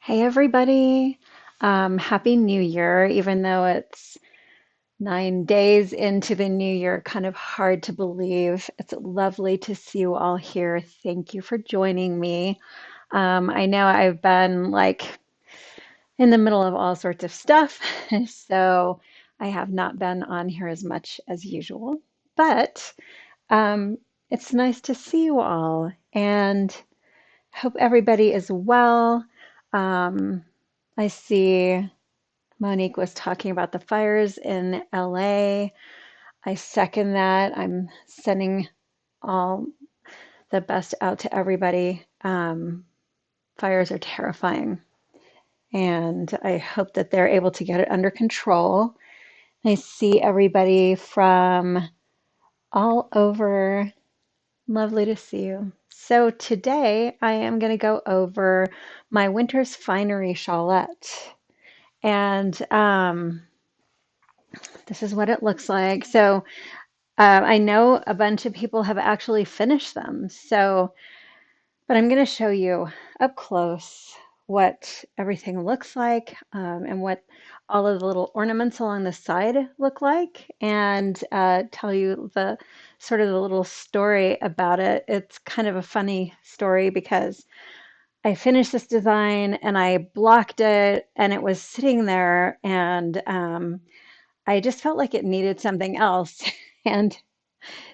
Hey everybody. Happy New Year, even though it's 9 days into the new year, kind of hard to believe. It's lovely to see you all here. Thank you for joining me. I know I've been like in the middle of all sorts of stuff, so I have not been on here as much as usual, but um, it's nice to see you all and hope everybody is well. Um, I see Monique was talking about the fires in LA. I second that. I'm sending all the best out to everybody. Fires are terrifying, and I hope that they're able to get it under control. I see everybody from all over. Lovely to see you. So today I am going to go over my winter's finery shawlette. And this is what it looks like. So I know a bunch of people have actually finished them. So, but I'm going to show you up close what everything looks like and what all of the little ornaments along the side look like, and tell you the sort of the little story about it. It's kind of a funny story because I finished this design and I blocked it and it was sitting there, and I just felt like it needed something else. And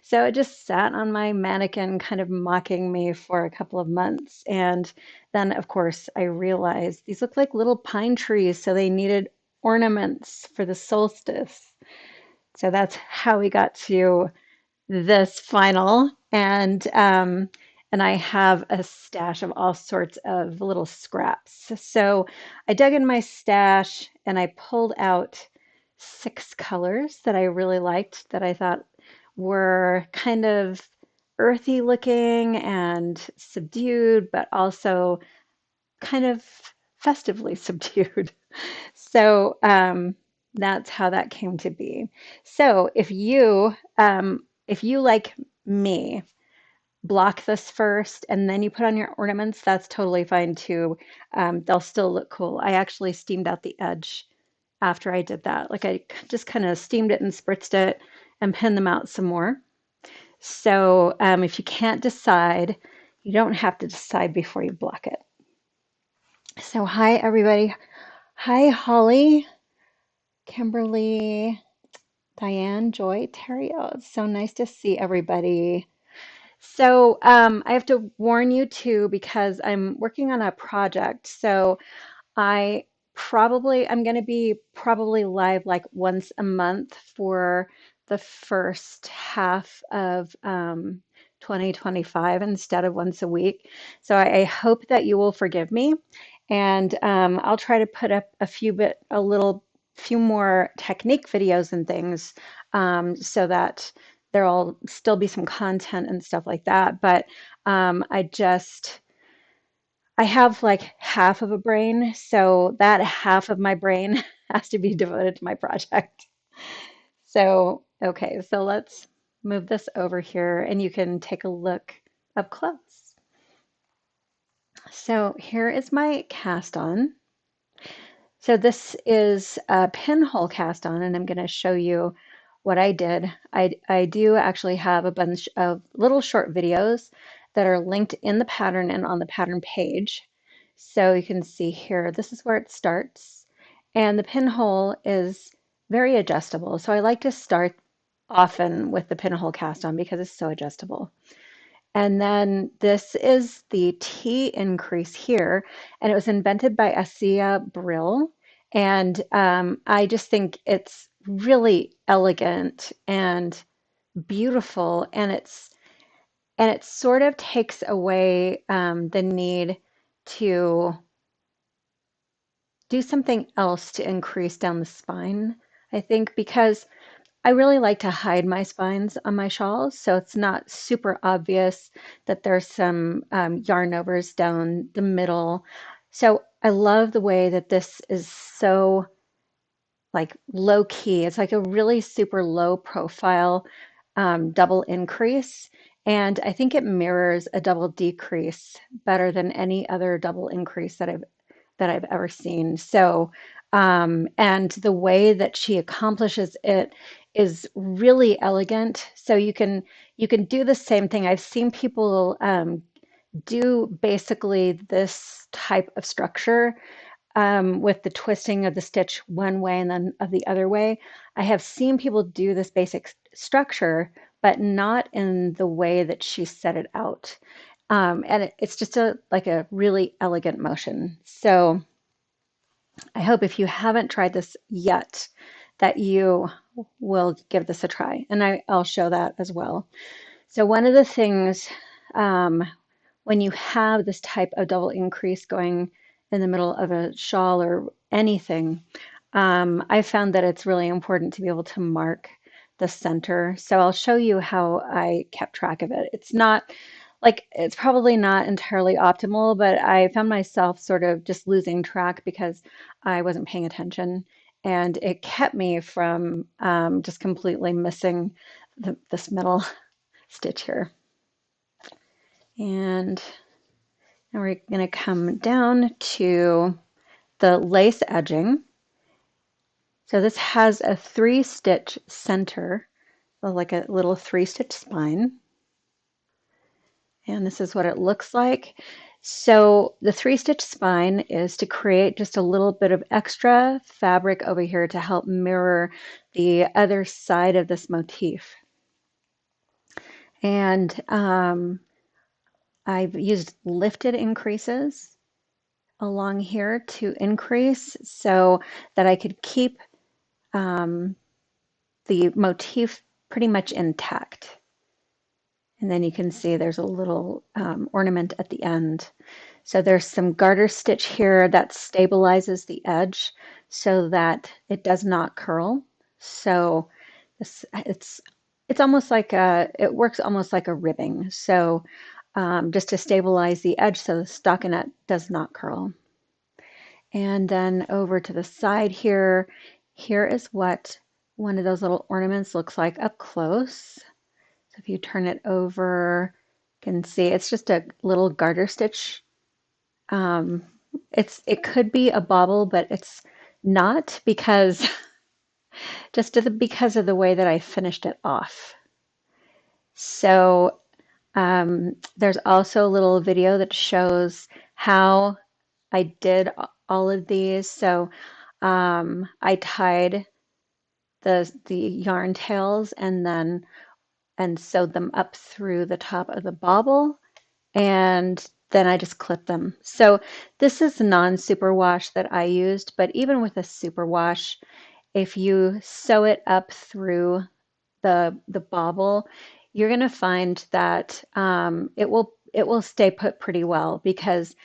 so it just sat on my mannequin, kind of mocking me for a couple of months. And then, of course, I realized these look like little pine trees, so they needed ornaments for the solstice. So that's how we got to this final. And I have a stash of all sorts of little scraps. So I dug in my stash and I pulled out 6 colors that I really liked, that I thought were kind of earthy looking and subdued, but also kind of festively subdued. So that's how that came to be. So if you like me, block this first and then you put on your ornaments, that's totally fine too. They'll still look cool. I actually steamed out the edge after I did that. Like I just kind of steamed it and spritzed it and pinned them out some more. So if you can't decide, you don't have to decide before you block it. So hi everybody. Hi Holly, Kimberly, Diane, Joy, Terry. Oh, it's so nice to see everybody. So I have to warn you too because I'm working on a project. So I'm going to be probably live like once a month for the first half of 2025 instead of once a week. So I hope that you will forgive me, and I'll try to put up a few more technique videos and things, so that there'll still be some content and stuff like that. But I just I have like half of a brain, so that half of my brain has to be devoted to my project. So, okay, so let's move this over here and you can take a look up close. So here is my cast on. So this is a pinhole cast on, and I'm going to show you what I did. I do actually have a bunch of little short videos that are linked in the pattern and on the pattern page. So you can see here, this is where it starts. And the pinhole is very adjustable. So I like to start often with the pinhole cast on because it's so adjustable. And then this is the T increase here, and it was invented by Asia Brill. And I just think it's really elegant and beautiful, and it sort of takes away the need to do something else to increase down the spine. I think because I really like to hide my spines on my shawls, so it's not super obvious that there's some yarn overs down the middle. So I love the way that this is so like low key. It's like a really super low profile double increase. And I think it mirrors a double decrease better than any other double increase that I've that I've ever seen. So, and the way that she accomplishes it is really elegant. So you can do the same thing. I've seen people do basically this type of structure with the twisting of the stitch one way and then of the other way. I have seen people do this basic structure, but not in the way that she set it out. And it's just a like a really elegant motion. So I hope if you haven't tried this yet, that you will give this a try. And I'll show that as well. So one of the things um, when you have this type of double increase going in the middle of a shawl or anything, I found that it's really important to be able to mark the center. So I'll show you how I kept track of it. It's not like it's probably not entirely optimal, but I found myself sort of just losing track because I wasn't paying attention. And it kept me from just completely missing this middle stitch here. And now we're going to come down to the lace edging. So this has a 3-stitch center, so like a little 3-stitch spine. And this is what it looks like. So the 3-stitch spine is to create just a little bit of extra fabric over here to help mirror the other side of this motif. And I've used lifted increases along here to increase so that I could keep um, the motif pretty much intact. And then you can see there's a little ornament at the end. So there's some garter stitch here that stabilizes the edge so that it does not curl. So it's almost like it works almost like a ribbing. So just to stabilize the edge so the stockinette does not curl. And then over to the side here, here is what one of those little ornaments looks like up close. So if you turn it over, you can see it's just a little garter stitch. Um, it could be a bauble, but it's not because because of the way that I finished it off. So there's also a little video that shows how I did all of these. So I tied the yarn tails and sewed them up through the top of the bauble, and then I just clipped them. So this is non-superwash that I used, but even with a superwash, if you sew it up through the bauble, you're going to find that it will stay put pretty well because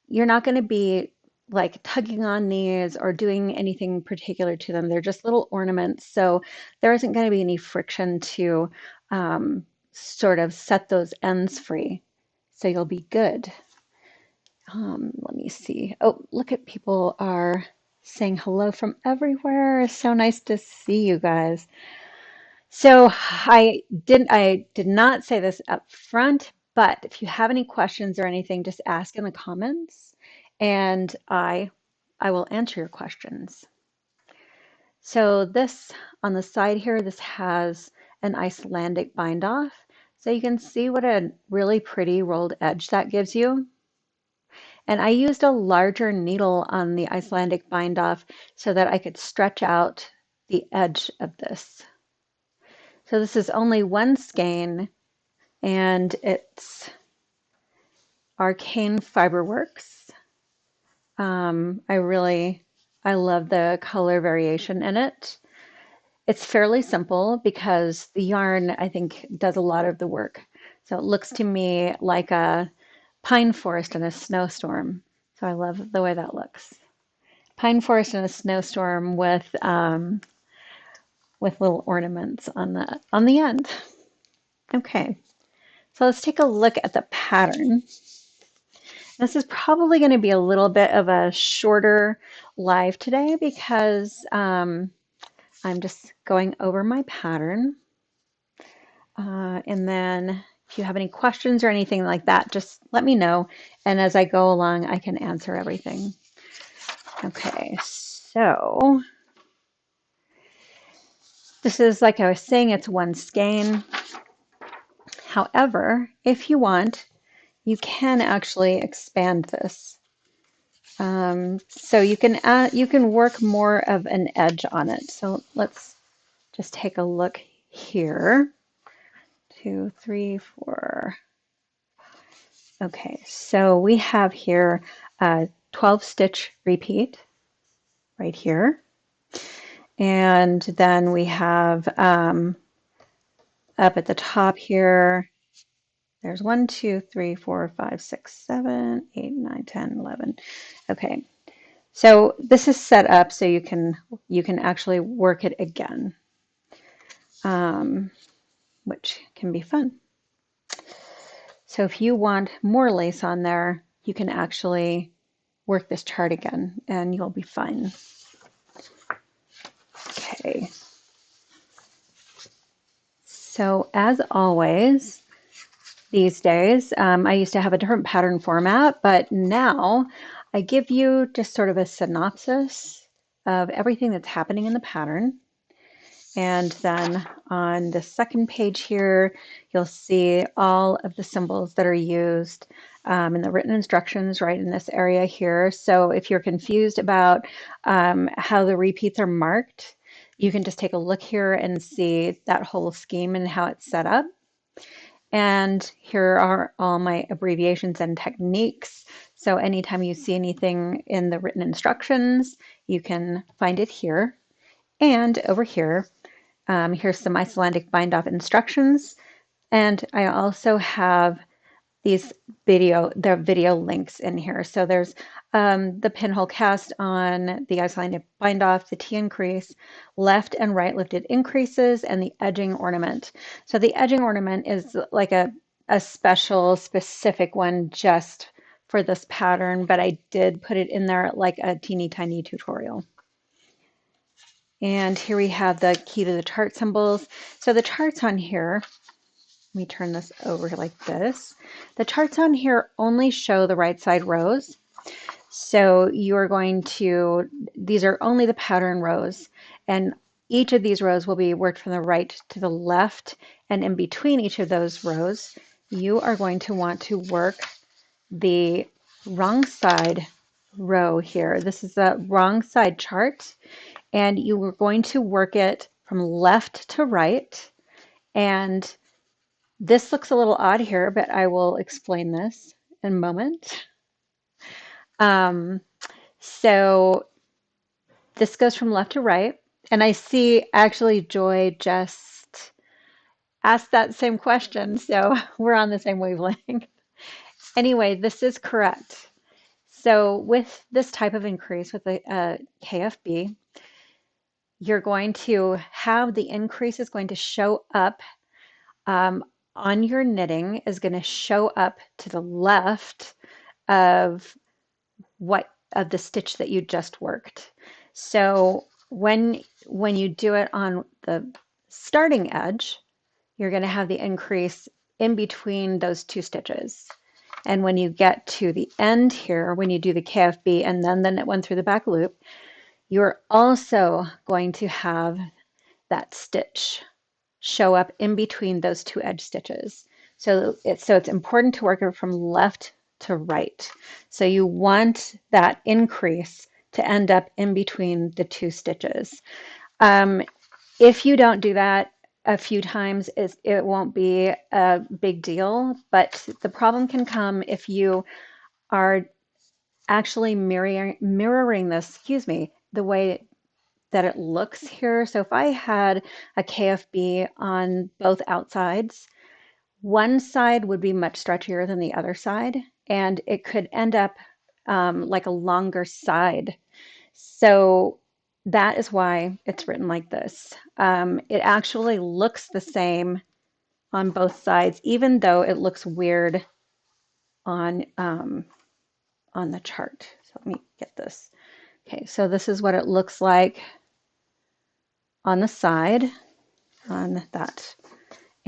you're not going to be like tugging on these or doing anything particular to them. They're just little ornaments, so there isn't going to be any friction to sort of set those ends free. So you'll be good. Let me see. Oh, look at people are saying hello from everywhere. It's so nice to see you guys. So I did not say this up front, but if you have any questions or anything, just ask in the comments and I will answer your questions. So this on the side here, this has an Icelandic bind off. So you can see what a really pretty rolled edge that gives you. And I used a larger needle on the Icelandic bind off so that I could stretch out the edge of this. So this is only one skein and it's Arcane Fiberworks. I love the color variation in it. It's fairly simple because the yarn, I think, does a lot of the work. So it looks to me like a pine forest in a snowstorm. So I love the way that looks. Pine forest in a snowstorm with little ornaments on the end. Okay, so let's take a look at the pattern. This is probably going to be a little bit of a shorter live today because I'm just going over my pattern. And then if you have any questions or anything like that, just let me know. And as I go along, I can answer everything. Okay, so this is, like I was saying, it's one skein. However, if you want, you can actually expand this. So you can work more of an edge on it. So let's just take a look here. 2, 3, 4. Okay, so we have here a 12 stitch repeat right here. And then we have up at the top here, there's 1, 2, 3, 4, 5, 6, 7, 8, 9, 10, 11. Okay, so this is set up so you can actually work it again, which can be fun. So if you want more lace on there, you can actually work this chart again and you'll be fine. Okay. So as always, these days, I used to have a different pattern format, but now I give you just sort of a synopsis of everything that's happening in the pattern. And then on the second page here, you'll see all of the symbols that are used in the written instructions right in this area here. So if you're confused about how the repeats are marked, you can just take a look here and see that whole scheme and how it's set up. And here are all my abbreviations and techniques. So anytime you see anything in the written instructions, you can find it here. And over here, here's some Icelandic bind-off instructions. And I also have the video links in here. So there's the pinhole cast on the Icelandic bind off, the T increase, left and right lifted increases, and the edging ornament. So the edging ornament is like a special, specific one just for this pattern, but I did put it in there like a teeny tiny tutorial. And here we have the key to the chart symbols. So the charts on here, let me turn this over like this. The charts on here only show the right side rows. So you are going to, these are only the pattern rows, and each of these rows will be worked from the right to the left, and in between each of those rows, you are going to want to work the wrong side row here. This is the wrong side chart, and you are going to work it from left to right, and this looks a little odd here, but I will explain this in a moment. So this goes from left to right. And I see actually Joy just asked that same question. So we're on the same wavelength. Anyway, this is correct. So with this type of increase with the KFB, you're going to have the increase is going to show up on your knitting is going to show up to the left of the stitch that you just worked. So when you do it on the starting edge, you're going to have the increase in between those two stitches. And when you get to the end here, when you do the KFB and then the knit one through the back loop, you're also going to have that stitch show up in between those two edge stitches. So it's important to work it from left to right. So you want that increase to end up in between the two stitches. If you don't do that a few times, it won't be a big deal, but the problem can come if you are actually mirroring this, excuse me, the way that it looks here. So if I had a KFB on both outsides, one side would be much stretchier than the other side, and it could end up like a longer side. So that is why it's written like this. It actually looks the same on both sides, even though it looks weird on the chart. So let me get this. Okay, so this is what it looks like on the side, on that.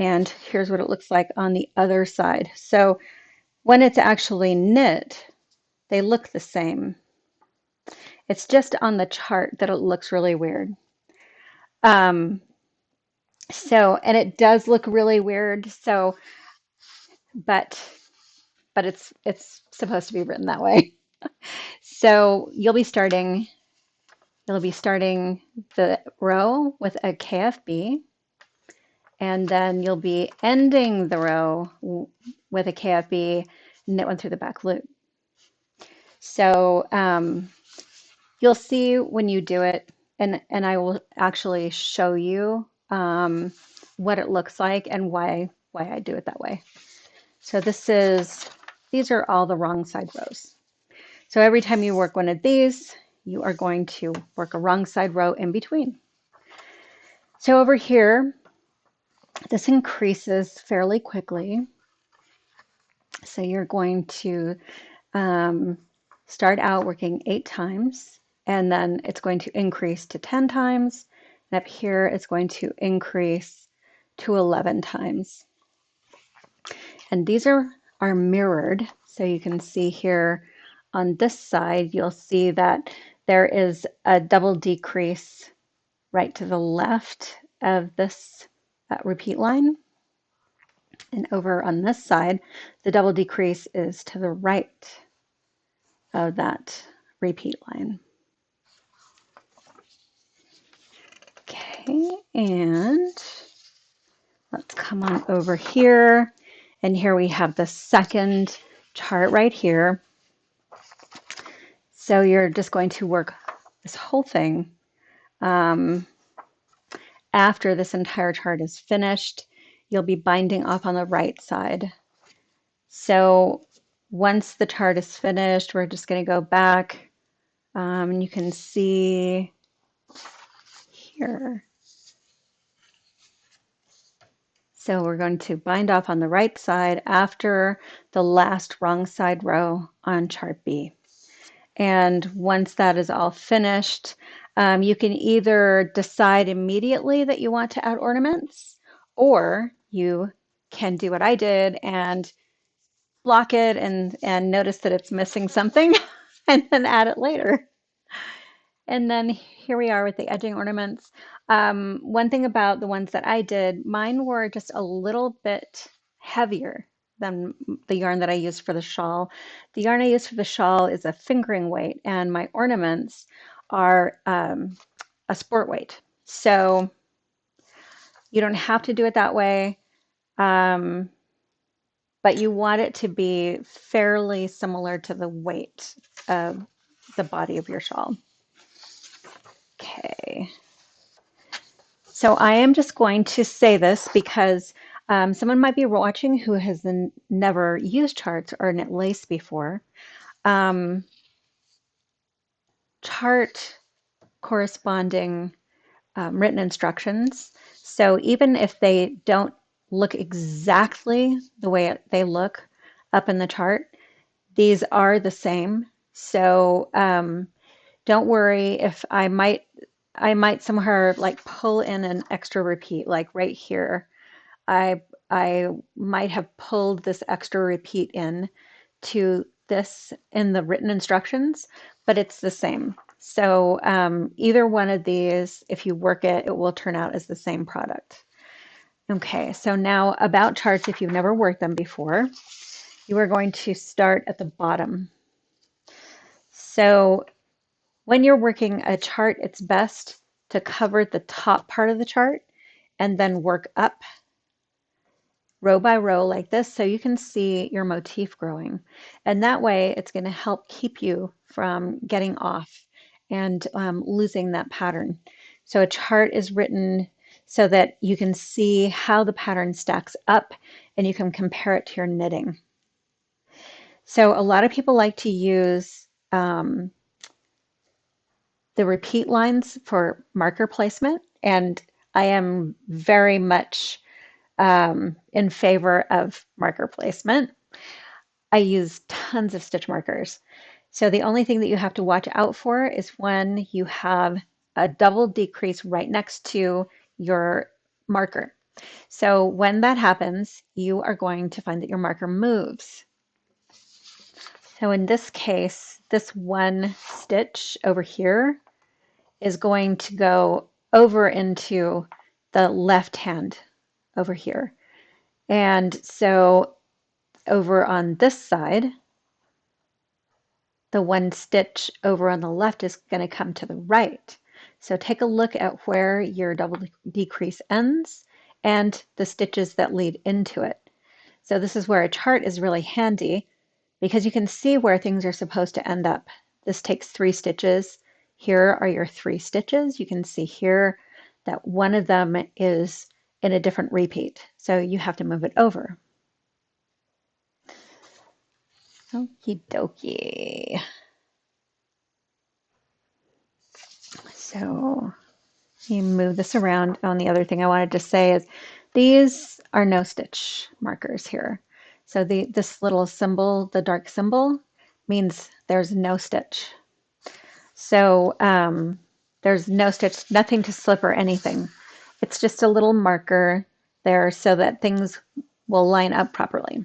And here's what it looks like on the other side. So when it's actually knit, they look the same. It's just on the chart that it looks really weird. Um, and it does look really weird. But it's supposed to be written that way. So you'll be starting the row with a KFB, and then you'll be ending the row with a KFB, knit one through the back loop. So you'll see when you do it, and I will actually show you what it looks like and why I do it that way. So these are all the wrong side rows. So every time you work one of these, you are going to work a wrong side row in between. So over here, this increases fairly quickly. So you're going to start out working 8 times, and then it's going to increase to 10 times. And up here, it's going to increase to 11 times. And these are mirrored. So you can see here on this side, you'll see that there is a double decrease right to the left of this repeat line. And over on this side, the double decrease is to the right of that repeat line. Okay, and let's come on over here. And here we have the second chart right here. So you're just going to work this whole thing. After this entire chart is finished, you'll be binding off on the right side. So once the chart is finished, we're just going to go back, and you can see here. So we're going to bind off on the right side after the last wrong side row on chart B. And once that is all finished, you can either decide immediately that you want to add ornaments, or you can do what I did and block it and notice that it's missing something and then add it later. And then here we are with the edging ornaments. One thing about the ones that I did, mine were just a little bit heavier than the yarn that I used for the shawl. The yarn I used for the shawl is a fingering weight, and my ornaments are a sport weight. So you don't have to do it that way, but you want it to be fairly similar to the weight of the body of your shawl. Okay. So I am just going to say this because someone might be watching who has never used charts or knit lace before. Chart corresponding written instructions. So even if they don't look exactly the way they look up in the chart, these are the same. So don't worry if I might somewhere like pull in an extra repeat, like right here. I might have pulled this extra repeat in to this in the written instructions, but it's the same. So either one of these, if you work it, it will turn out as the same product. Okay, so now about charts, if you've never worked them before, you are going to start at the bottom. So when you're working a chart, it's best to cover the top part of the chart and then work up row by row like this so you can see your motif growing. And that way it's going to help keep you from getting off and losing that pattern. So a chart is written so that you can see how the pattern stacks up and you can compare it to your knitting. So a lot of people like to use the repeat lines for marker placement, and I am very much in favor of marker placement. I use tons of stitch markers. So the only thing that you have to watch out for is when you have a double decrease right next to your marker. So when that happens, you are going to find that your marker moves. So in this case, this one stitch over here is going to go over into the left hand over here. And so over on this side, the one stitch over on the left is going to come to the right. So take a look at where your double decrease ends and the stitches that lead into it. So this is where a chart is really handy because you can see where things are supposed to end up. This takes 3 stitches. Here are your 3 stitches. You can see here that one of them is in a different repeat. So you have to move it over. Okie dokie. So you move this around. Oh, and the other thing I wanted to say is these are no stitch markers here. So this little symbol, the dark symbol, means there's no stitch. So there's no stitch, nothing to slip or anything. It's just a little marker there so that things will line up properly.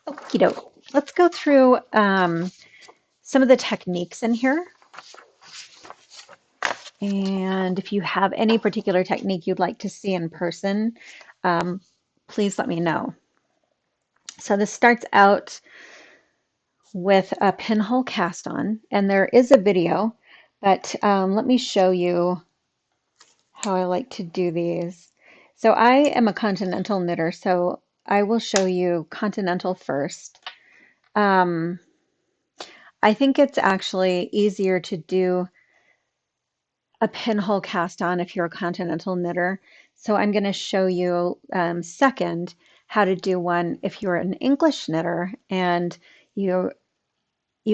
Okie doke. Let's go through some of the techniques in here. And if you have any particular technique you'd like to see in person, please let me know. So this starts out with a pinhole cast on, and there is a video, but let me show you how I like to do these. So I am a continental knitter, so I will show you continental first. I think it's actually easier to do a pinhole cast on if you're a continental knitter. So I'm going to show you second how to do one if you're an English knitter and you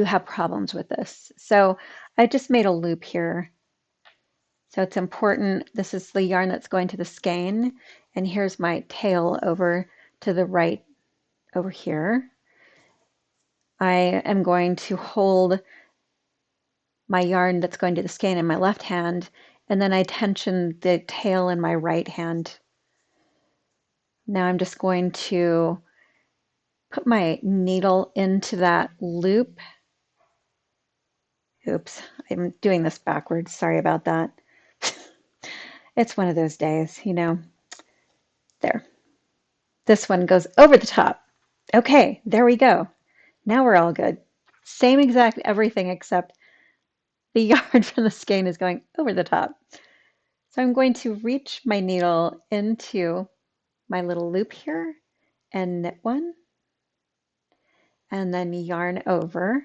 have problems with this. So I just made a loop here. So it's important. This is the yarn that's going to the skein, and here's my tail over to the right over here. I am going to hold my yarn that's going to the skein in my left hand, and then I tension the tail in my right hand. Now I'm just going to put my needle into that loop. Oops, I'm doing this backwards. Sorry about that. It's one of those days, you know. There. This one goes over the top. Okay, there we go. Now we're all good. Same exact everything except the yarn from the skein is going over the top. So I'm going to reach my needle into my little loop here and knit one, and then yarn over,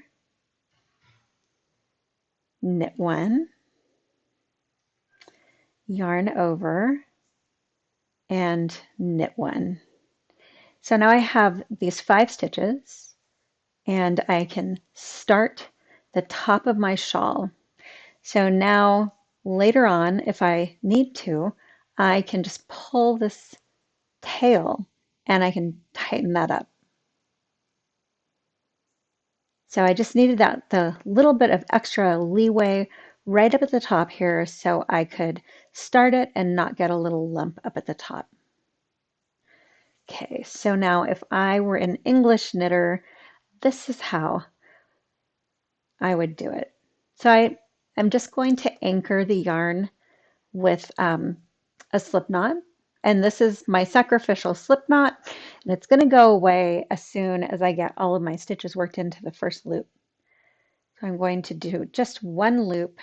knit one, yarn over, and knit one. So now I have these 5 stitches, and I can start the top of my shawl. So now later on, if I need to, I can just pull this tail and I can tighten that up. So I just needed the little bit of extra leeway right up at the top here so I could start it and not get a little lump up at the top. Okay, so now if I were an English knitter, this is how I would do it. So I'm just going to anchor the yarn with a slip knot. And this is my sacrificial slip knot, and it's going to go away as soon as I get all of my stitches worked into the first loop. So I'm going to do just one loop,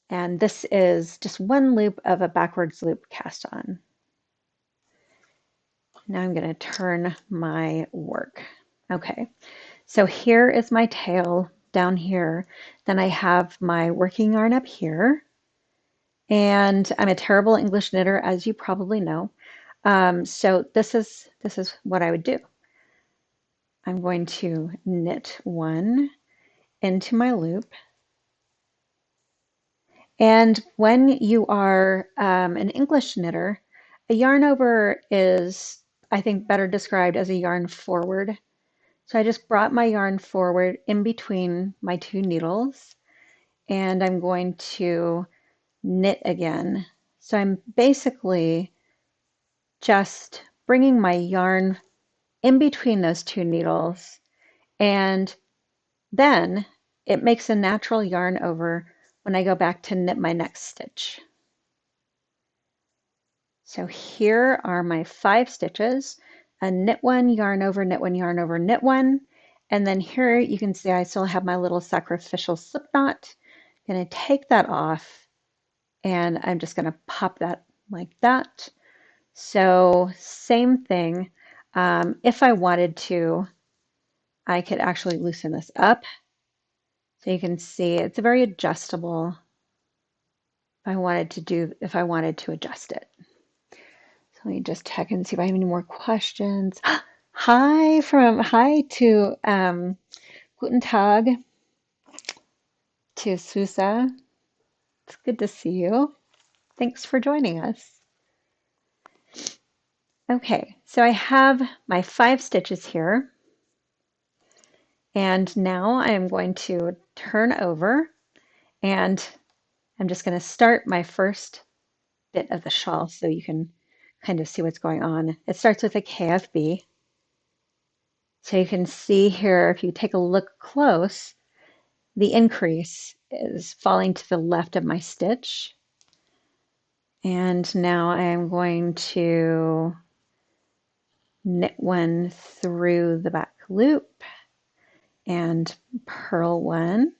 and this is just one loop of a backwards loop cast on. Now I'm going to turn my work. Okay, so here is my tail down here. Then I have my working yarn up here. And I'm a terrible English knitter, as you probably know. So this is what I would do. I'm going to knit one into my loop. And when you are an English knitter, a yarn over is, I think, better described as a yarn forward. So I just brought my yarn forward in between my 2 needles, and I'm going to knit again. So I'm basically just bringing my yarn in between those 2 needles and Then it makes a natural yarn over when I go back to knit my next stitch. So here are my 5 stitches, a knit one, yarn over, knit one, yarn over, knit one. And then here you can see I still have my little sacrificial slip knot. I'm going to take that off and I'm just going to pop that like that. So same thing. If I wanted to, I could actually loosen this up. So you can see it's very adjustable if I wanted to adjust it. So let me just check and see if I have any more questions. Hi to Guten Tag to Susa. It's good to see you. Thanks for joining us. Okay, so I have my 5 stitches here. And now I am going to turn over and I'm just going to start my first bit of the shawl so you can kind of see what's going on. It starts with a KFB. So you can see here, if you take a look close, the increase is falling to the left of my stitch. And now I am going to knit one through the back loop and purl one.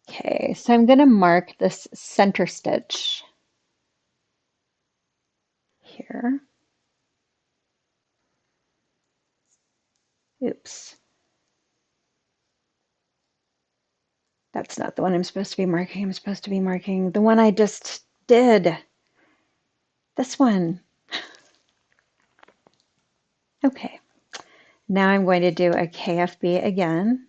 Okay, so I'm going to mark this center stitch here. Oops. That's not the one I'm supposed to be marking. I'm supposed to be marking the one I just did. This one. Okay. Now I'm going to do a KFB again.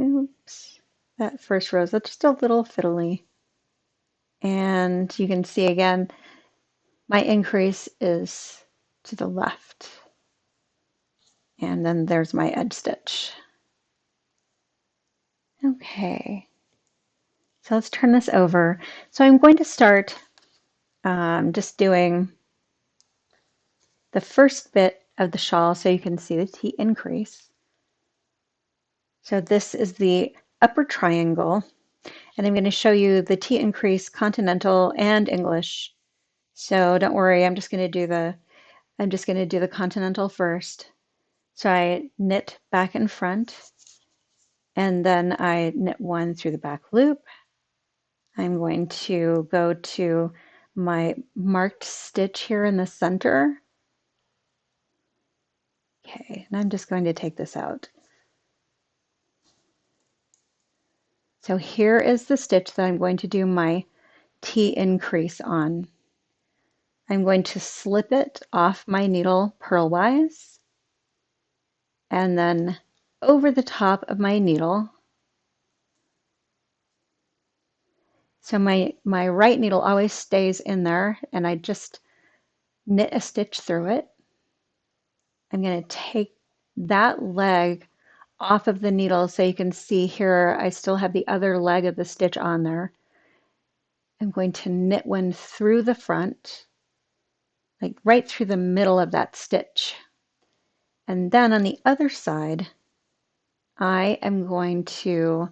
Oops. That first row is just a little fiddly. And you can see again, my increase is to the left. And then there's my edge stitch. Okay. So let's turn this over. So I'm going to start just doing the first bit of the shawl so you can see the T increase. So this is the upper triangle, and I'm going to show you the T increase continental and English. So don't worry, I'm just going to do the continental first. So I knit back and front, and then I knit one through the back loop. I'm going to go to my marked stitch here in the center. Okay, and I'm just going to take this out. So here is the stitch that I'm going to do my T increase on. I'm going to slip it off my needle purlwise and then over the top of my needle. So my right needle always stays in there and I just knit a stitch through it. I'm going to take that leg off of the needle so you can see here I still have the other leg of the stitch on there. I'm going to knit one through the front, like right through the middle of that stitch. And then on the other side, I am going to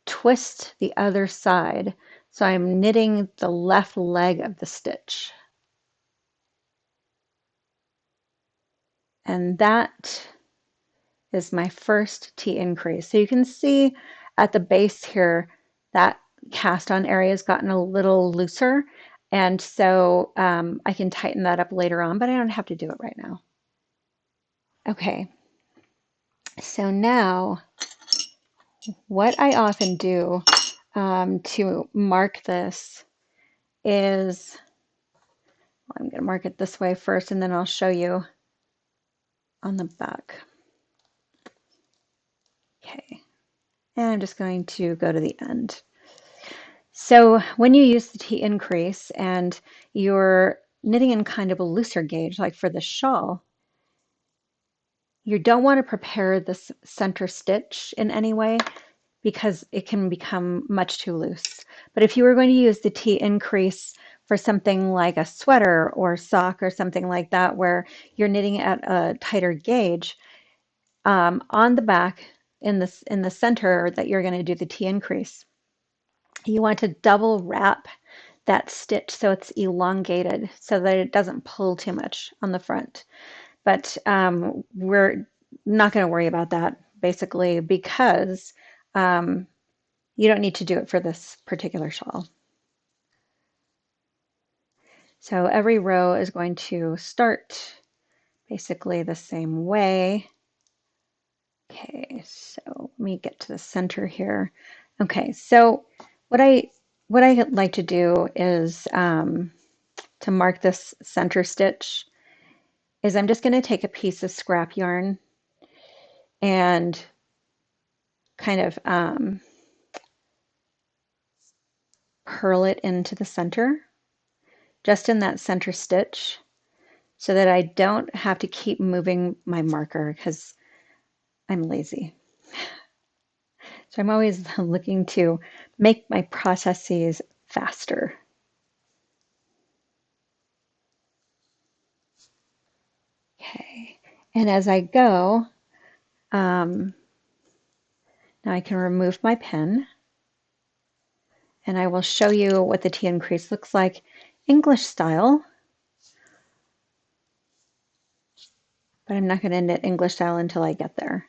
twist the other side. So I'm knitting the left leg of the stitch. And that is my first T increase. So you can see at the base here, that cast on area has gotten a little looser. And so I can tighten that up later on, but I don't have to do it right now. Okay, so now what I often do to mark this is, well, I'm going to mark it this way first and then I'll show you on the back. Okay, and I'm just going to go to the end. So when you use the T increase and you're knitting in kind of a looser gauge, like for the shawl, you don't want to prepare this center stitch in any way because it can become much too loose. But if you were going to use the T increase for something like a sweater or sock or something like that, where you're knitting at a tighter gauge, on the back in the center that you're going to do the T increase, you want to double wrap that stitch so it's elongated so that it doesn't pull too much on the front. But we're not going to worry about that basically because um, you don't need to do it for this particular shawl. So every row is going to start basically the same way. Okay, so let me get to the center here. Okay, so what I what I like to do is to mark this center stitch is I'm just going to take a piece of scrap yarn and kind of purl it into the center, just in that center stitch, so that I don't have to keep moving my marker because I'm lazy. So I'm always looking to make my processes faster. Okay, and as I go, now I can remove my pen and I will show you what the T increase looks like English style, but I'm not going to knit English style until I get there.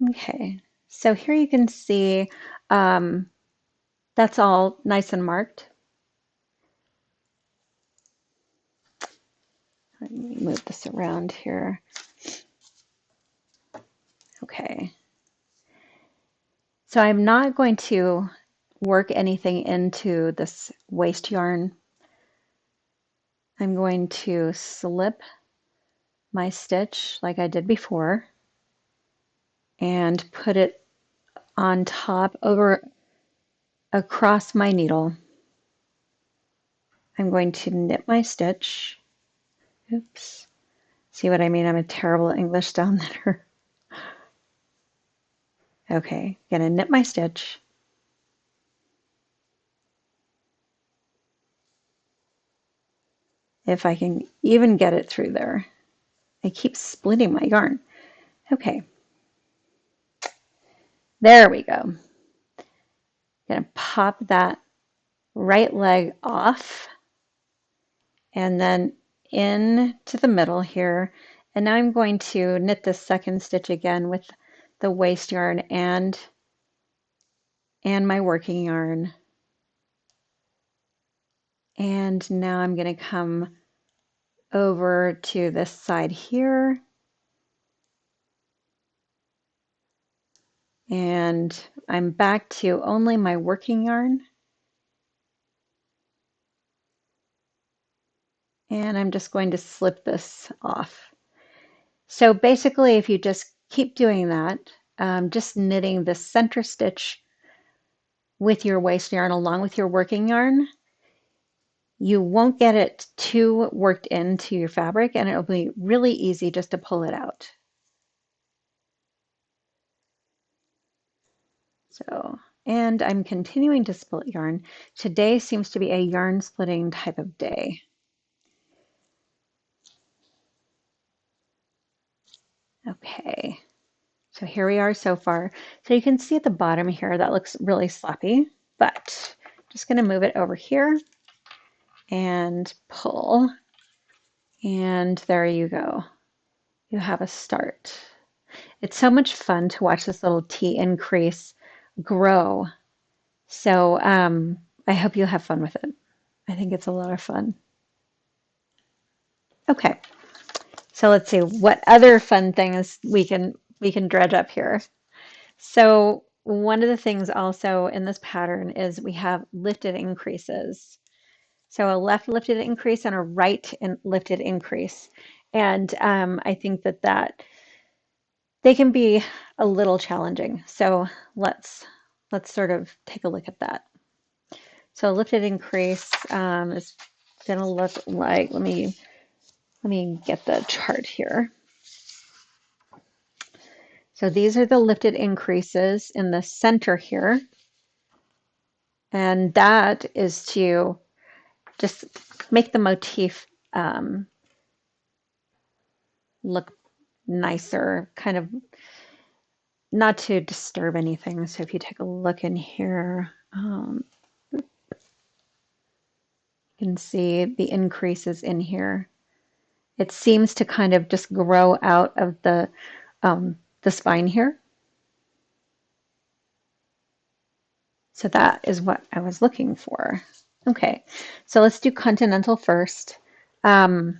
Okay, so here you can see that's all nice and marked. Let me move this around here. Okay, so I'm not going to work anything into this waste yarn. I'm going to slip my stitch like I did before and put it on top over across my needle. I'm going to knit my stitch. Oops. See what I mean? I'm a terrible English style knitter. Okay, gonna knit my stitch. If I can even get it through there. I keep splitting my yarn. Okay, there we go. Gonna pop that right leg off and then into the middle here. And now I'm going to knit the second stitch again with the waste yarn and my working yarn. And now I'm going to come over to this side here. And I'm back to only my working yarn. And I'm just going to slip this off. So basically, if you just keep doing that, just knitting the center stitch with your waste yarn along with your working yarn, you won't get it too worked into your fabric and it'll be really easy just to pull it out. So, and I'm continuing to split yarn. Today seems to be a yarn splitting type of day. Okay, so here we are so far. So you can see at the bottom here, that looks really sloppy, but I'm just gonna move it over here and pull. And there you go. You have a start. It's so much fun to watch this little T increase grow. So I hope you have fun with it. I think it's a lot of fun. Okay, so let's see what other fun things we can dredge up here. So one of the things also in this pattern is we have lifted increases. So a left lifted increase and a right lifted increase. And I think that they can be a little challenging. So let's sort of take a look at that. So a lifted increase is going to look like, let me get the chart here. So these are the lifted increases in the center here. And that is to just make the motif look nicer, kind of not to disturb anything. So if you take a look in here, you can see the increases in here. It seems to kind of just grow out of the spine here. So that is what I was looking for. Okay, so let's do continental first. Um,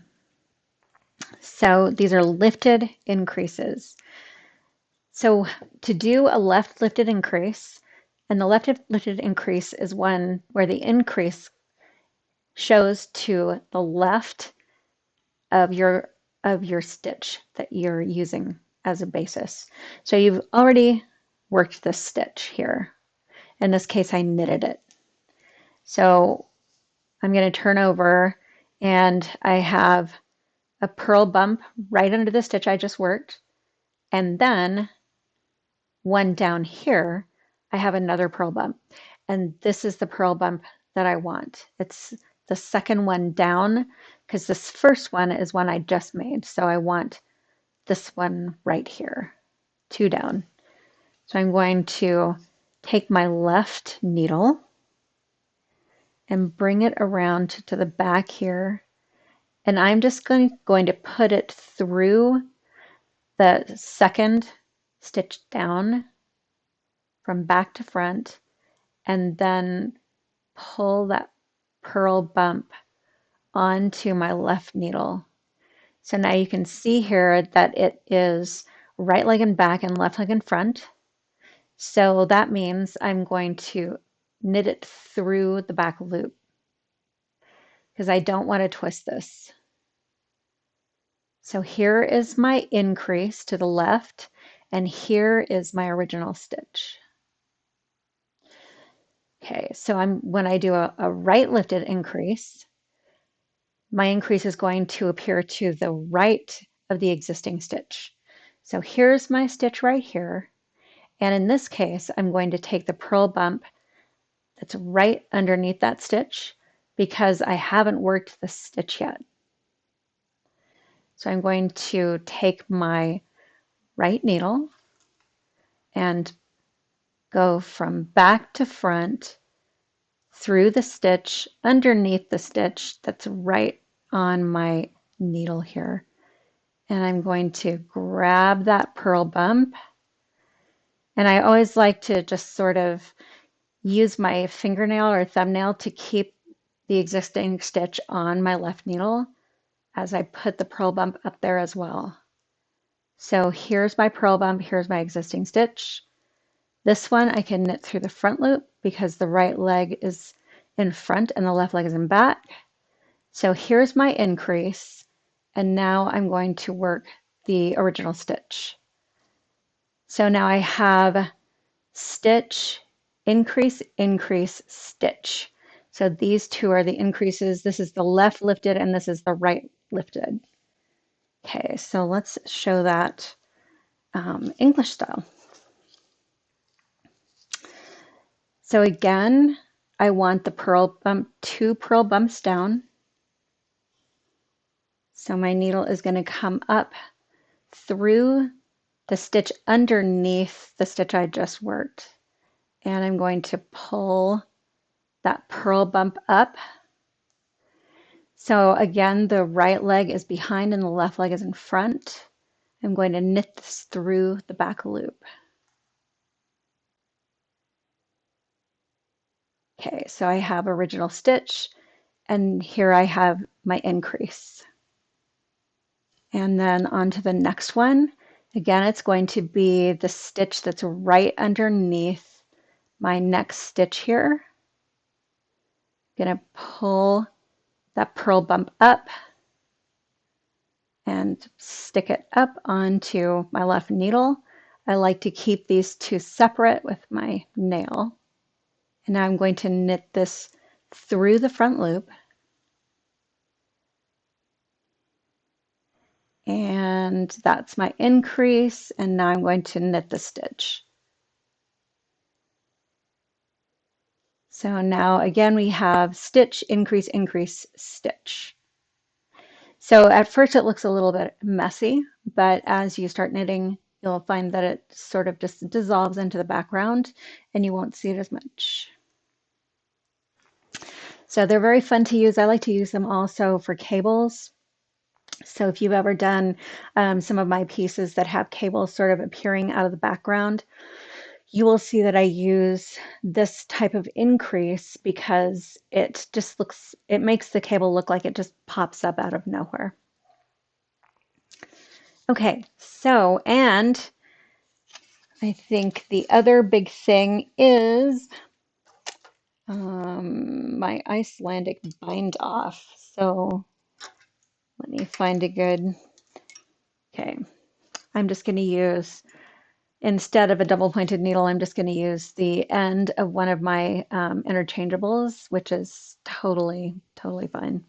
so these are lifted increases. So to do a left lifted increase, and the left lifted increase is one where the increase shows to the left of your stitch that you're using as a basis. So you've already worked this stitch here. In this case, I knitted it. So I'm going to turn over and I have a purl bump right under the stitch I just worked. And then one down here, I have another purl bump. And this is the purl bump that I want. It's the second one down because this first one is one I just made. So I want this one right here, two down. So I'm going to take my left needle and bring it around to the back here. And I'm just going to put it through the second stitch down from back to front and then pull that purl bump onto my left needle. So now you can see here that it is right leg in back and left leg in front. So that means I'm going to knit it through the back loop because I don't want to twist this. So here is my increase to the left, and here is my original stitch. Okay, so when I do a right lifted increase, my increase is going to appear to the right of the existing stitch. So here's my stitch right here. And in this case, I'm going to take the purl bump that's right underneath that stitch because I haven't worked the stitch yet. So I'm going to take my right needle and go from back to front through the stitch underneath the stitch that's right on my needle here. And I'm going to grab that purl bump. And I always like to just sort of use my fingernail or thumbnail to keep the existing stitch on my left needle as I put the purl bump up there as well. So here's my purl bump, here's my existing stitch. This one I can knit through the front loop because the right leg is in front and the left leg is in back. So here's my increase, and now I'm going to work the original stitch. So now I have stitch, increase, increase, stitch. So these two are the increases. This is the left lifted and this is the right lifted. Okay, so let's show that English style. So again, I want the purl bump, two purl bumps down. So my needle is going to come up through the stitch underneath the stitch I just worked. And I'm going to pull that purl bump up. So again, the right leg is behind and the left leg is in front. I'm going to knit this through the back loop. Okay, so I have original stitch, and here I have my increase. And then on to the next one. Again, it's going to be the stitch that's right underneath my next stitch here. I'm going to pull that purl bump up and stick it up onto my left needle. I like to keep these two separate with my nail. And now I'm going to knit this through the front loop. And that's my increase. And now I'm going to knit the stitch. So now again, we have stitch, increase, increase, stitch. So at first it looks a little bit messy, but as you start knitting, you'll find that it sort of just dissolves into the background and you won't see it as much. So they're very fun to use. I like to use them also for cables. So if you've ever done some of my pieces that have cables sort of appearing out of the background, you will see that I use this type of increase because it just looks, it makes the cable look like it just pops up out of nowhere. Okay, so, and I think the other big thing is my Icelandic bind off. So let me find a good, okay, I'm just going to use, instead of a double pointed needle, I'm just going to use the end of one of my interchangeables, which is totally fine.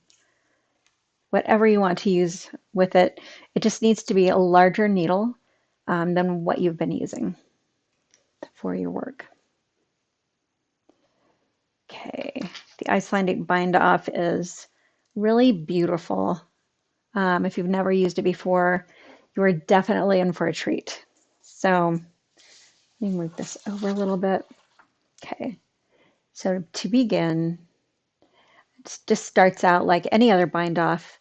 Whatever you want to use with it, it just needs to be a larger needle than what you've been using for your work. Okay, the Icelandic bind off is really beautiful. If you've never used it before, you are definitely in for a treat. So let me move this over a little bit. Okay, so to begin, it just starts out like any other bind off.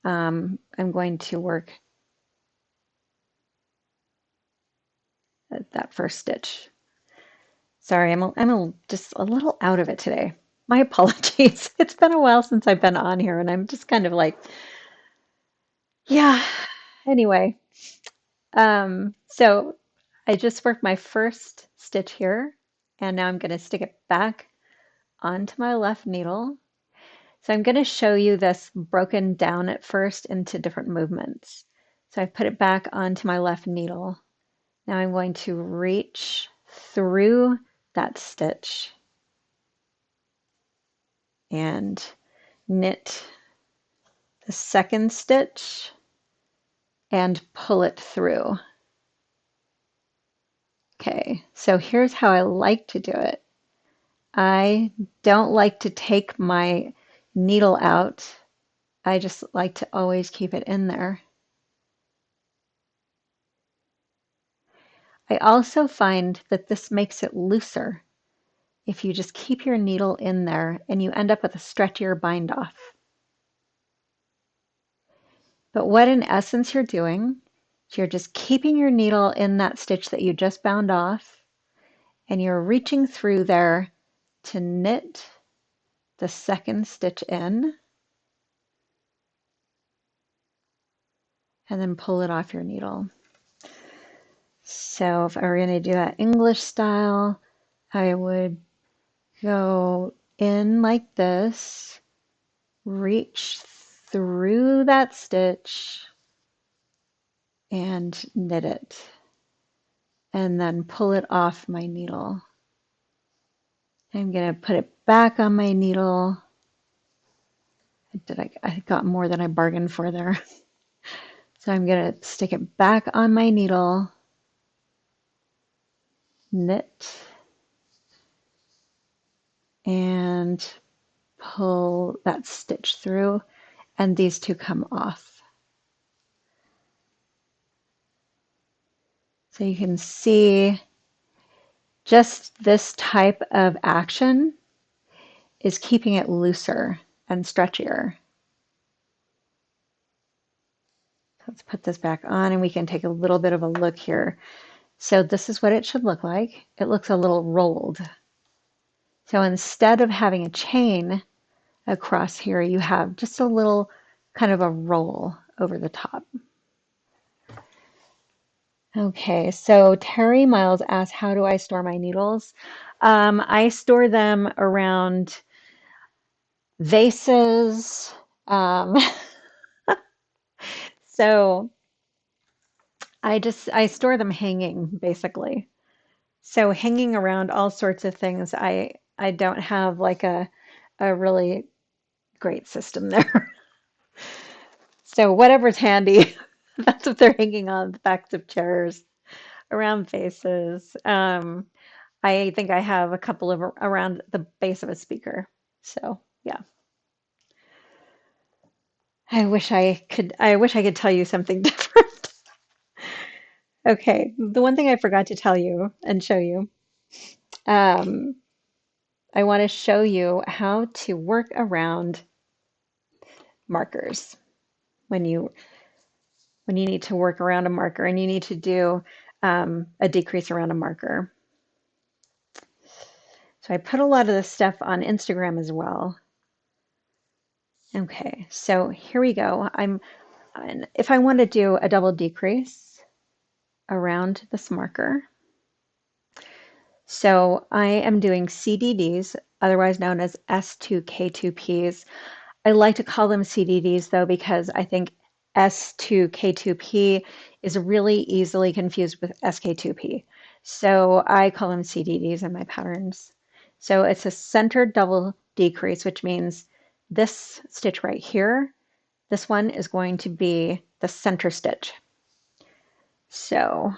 I'm going to work at that first stitch. Sorry, just a little out of it today. My apologies. It's been a while since I've been on here, and I'm just kind of like, yeah. Anyway, so I just worked my first stitch here, and now I'm going to stick it back onto my left needle. So I'm going to show you this broken down at first into different movements. So I've put it back onto my left needle. Now I'm going to reach through that stitch and knit the second stitch and pull it through. Okay, so here's how I like to do it. I don't like to take my needle out. I just like to always keep it in there. I also find that this makes it looser if you just keep your needle in there and you end up with a stretchier bind off. But what in essence you're doing, you're just keeping your needle in that stitch that you just bound off and you're reaching through there to knit the second stitch in and then pull it off your needle. So if I were going to do that English style, I would go in like this, reach through that stitch and knit it, and then pull it off my needle. I'm going to put it back on my needle. I got more than I bargained for there. So I'm going to stick it back on my needle, knit, and pull that stitch through, and these two come off. So you can see just this type of action is keeping it looser and stretchier. Let's put this back on and we can take a little bit of a look here. So this is what it should look like. It looks a little rolled. So instead of having a chain across here, you have just a little kind of a roll over the top. Okay, so Terry Miles asked, how do I store my needles? I store them around vases. So I store them hanging basically. So hanging around all sorts of things. I don't have like a really great system there. So whatever's handy, that's what they're hanging on the backs of chairs, around vases. I think I have a couple of around the base of a speaker. So yeah, I wish I could tell you something different. Okay, the one thing I forgot to tell you and show you, um, I want to show you how to work around markers when you need to work around a marker and you need to do a decrease around a marker. So I put a lot of this stuff on Instagram as well. Okay, so here we go. If I want to do a double decrease around this marker, so I am doing CDDs, otherwise known as S2K2Ps. I like to call them CDDs though, because I think S2K2P is really easily confused with SK2P. So I call them CDDs in my patterns. So it's a centered double decrease, which means this stitch right here, this one is going to be the center stitch. So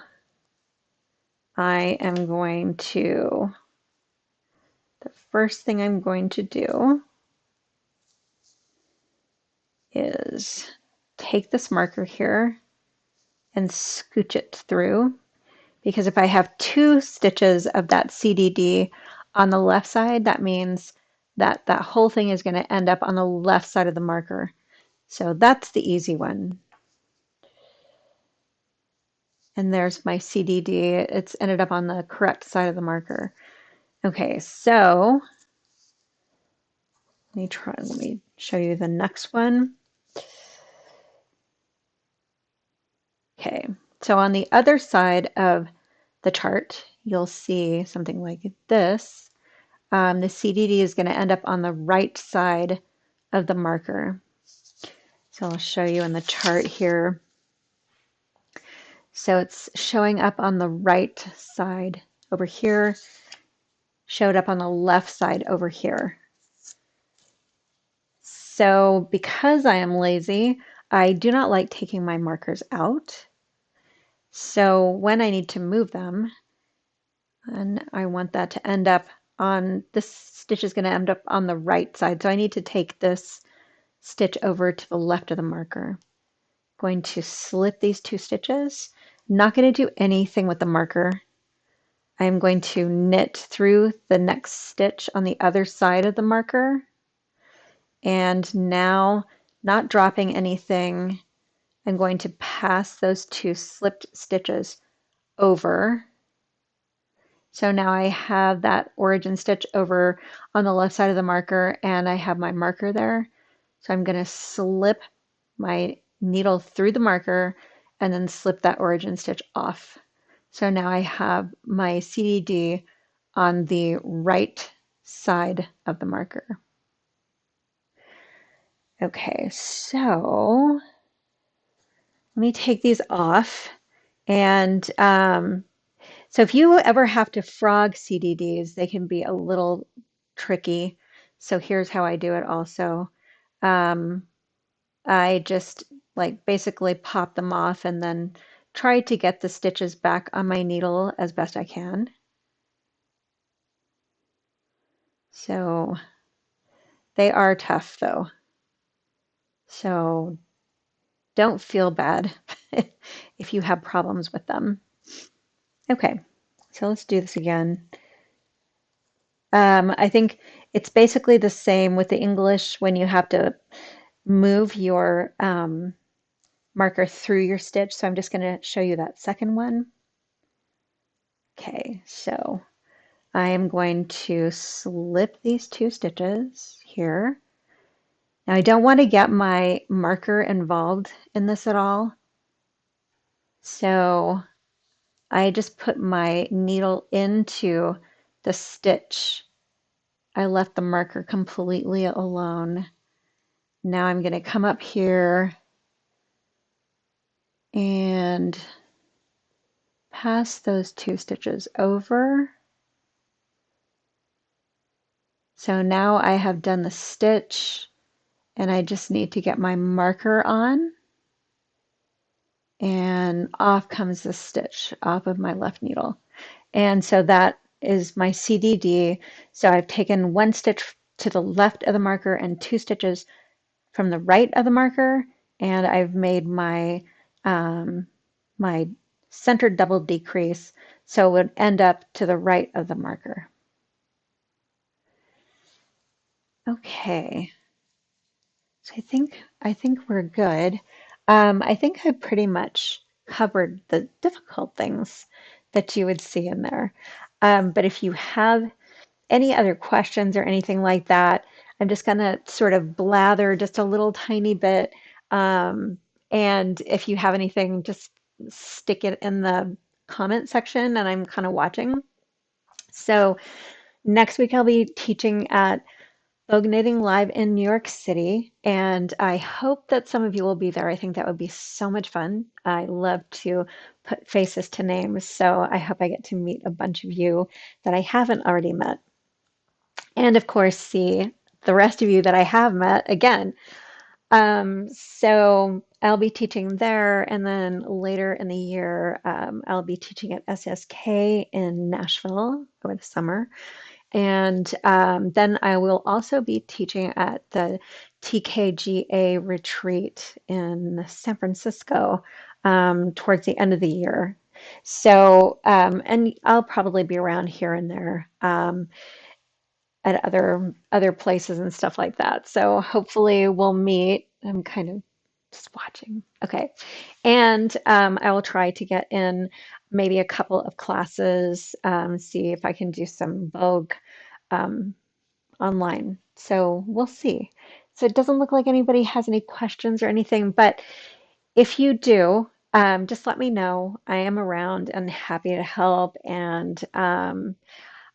I am going to, the first thing I'm going to do is take this marker here and scooch it through, because if I have two stitches of that CDD on the left side, that means that that whole thing is going to end up on the left side of the marker. So that's the easy one. And there's my CDD. It's ended up on the correct side of the marker. Okay, so let me show you the next one. Okay, so on the other side of the chart, you'll see something like this. The CDD is going to end up on the right side of the marker. So I'll show you in the chart here. So it's showing up on the right side over here, showed up on the left side over here. So because I am lazy, I do not like taking my markers out. So when I need to move them, and I want that to end up on, this stitch is going to end up on the right side. So I need to take this stitch over to the left of the marker. Going to slip these two stitches. Not going to do anything with the marker. I'm going to knit through the next stitch on the other side of the marker. And now, not dropping anything, I'm going to pass those two slipped stitches over. So now I have that origin stitch over on the left side of the marker and I have my marker there. So I'm going to slip my needle through the marker and then slip that origin stitch off. So now I have my CDD on the right side of the marker. Okay, so let me take these off. And so if you ever have to frog CDDs, they can be a little tricky. So here's how I do it also. Um, I just like basically pop them off and then try to get the stitches back on my needle as best I can. So they are tough though. So don't feel bad if you have problems with them. Okay, so let's do this again. I think it's basically the same with the English when you have to move your marker through your stitch. So I'm just going to show you that second one. Okay, so I am going to slip these two stitches here. Now I don't want to get my marker involved in this at all. So I just put my needle into the stitch. I left the marker completely alone. Now I'm going to come up here and pass those two stitches over. So now I have done the stitch and I just need to get my marker on, and off comes the stitch off of my left needle. And so that is my CDD. So I've taken one stitch to the left of the marker and two stitches from the right of the marker, and I've made um, my centered double decrease so it would end up to the right of the marker. Okay, so I think we're good. I think I pretty much covered the difficult things that you would see in there. But if you have any other questions or anything like that, I'm just gonna sort of blather just a little tiny bit. Um, and if you have anything, just stick it in the comment section and I'm kind of watching. So next week I'll be teaching at Vogue Knitting Live in New York City, and I hope that some of you will be there. I think that would be so much fun. I love to put faces to names, so I hope I get to meet a bunch of you that I haven't already met. And of course, see the rest of you that I have met again. So I'll be teaching there, and then later in the year, I'll be teaching at SSK in Nashville over the summer. And then I will also be teaching at the TKGA retreat in San Francisco towards the end of the year. So, and I'll probably be around here and there. At other places and stuff like that. So hopefully we'll meet. I'm kind of just watching. Okay. And I will try to get in maybe a couple of classes, see if I can do some Vogue um, online. So we'll see. So it doesn't look like anybody has any questions or anything, but if you do, just let me know. I am around and happy to help. And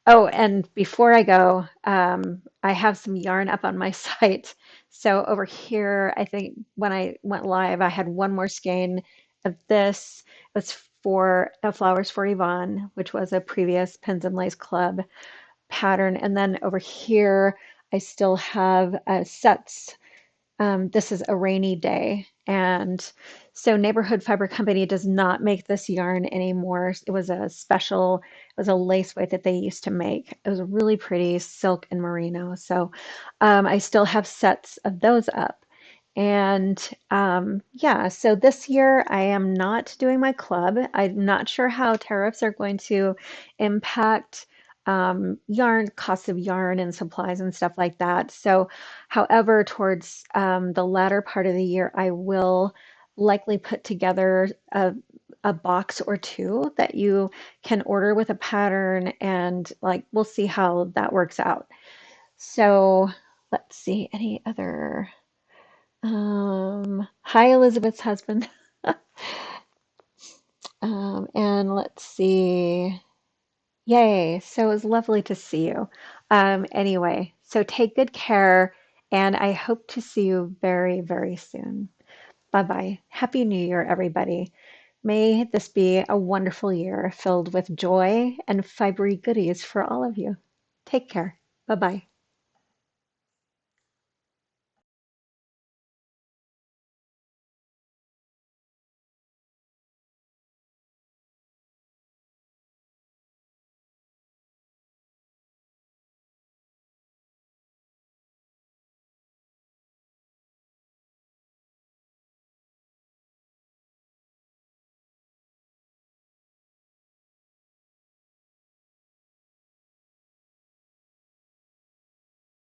oh, and before I go, I have some yarn up on my site. So over here, I think when I went live, I had one more skein of this. It was for Flowers for Yvonne, which was a previous Pins and Lace Club pattern. And then over here, I still have sets. This is a rainy day. And so Neighborhood Fiber Company does not make this yarn anymore. It was a special, it was a lace weight that they used to make. It was really pretty silk and merino. So I still have sets of those up. And yeah, so this year I am not doing my club. I'm not sure how tariffs are going to impact yarn, costs of yarn and supplies and stuff like that. So, however, towards the latter part of the year, I will likely put together a box or two that you can order with a pattern, and like we'll see how that works out. So, let's see, any other. Hi, Elizabeth's husband. And let's see. Yay. So it was lovely to see you. Anyway, so take good care, and I hope to see you very, very soon. Bye bye. Happy New Year, everybody. May this be a wonderful year filled with joy and fibery goodies for all of you. Take care. Bye bye.